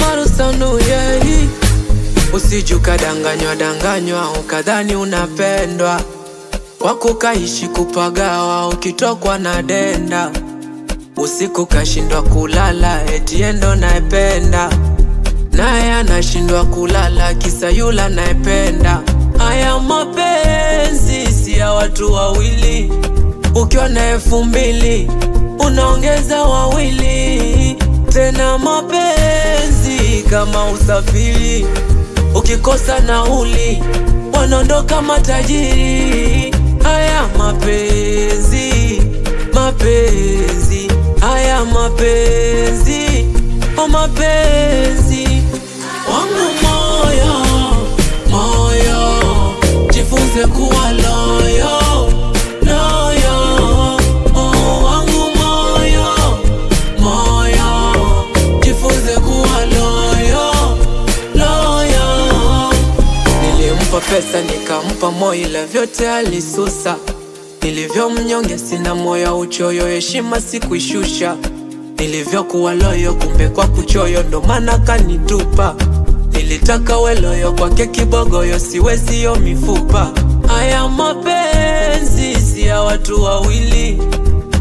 marusanu yehi. Usijuka danganywa ukadhani unapendwa, wako kaishi kupagawa ukitokwa na denda. Usiku kashindwa kulala eti endo naependa, naye anashindwa kulala kisa yula naependa. Haya mapenzi si ya watu wawili, ukiwa na 2000 unaongeza wawili. Tena mapenzi kama usafiri, ukikosa nauli wanaondoka matajiri. Haya mapenzi, mapenzi, haya mapenzi, oh mapenzi wangu. Moyo, moyo, jifunze kuwa loyo, loyo. Oh wangu moyo, moyo, jifunze kuwa loyo, loyo. Nilimpa pesa nikampa moyo, ila vyote alisusa. Nilivyo mnyonge sina moyo uchoyo, heshima sikuishusha. Nilivyokuwa loyo kumbe kwa kuchoyo, ndo maana kanitupa. Nilitaka we loyo kwake kibogoyo, siwezi yo mifupa. Haya mapenzi si ya watu wawili,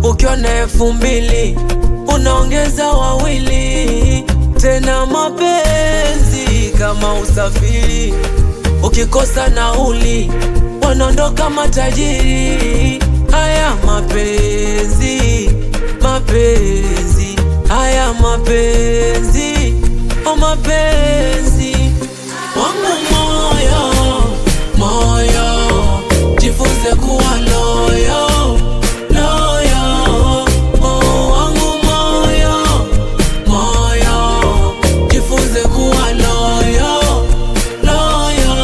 ukiwa na 2000 unaongeza wawili. Tena mapenzi kama usafiri, ukikosa nauli wanaondoka matajiri. Haya mapenzi, mapenzi, haya mapenzi, oh mapenzi wangu. Moyo, moyo, jifunze kuwa loyo, loyo. Oh wangu moyo, moyo, jifunze kuwa loyo, loyo.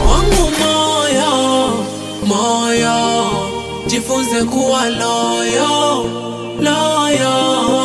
Wangu moyo, moyo, jifunze kuwa loyo, loyo.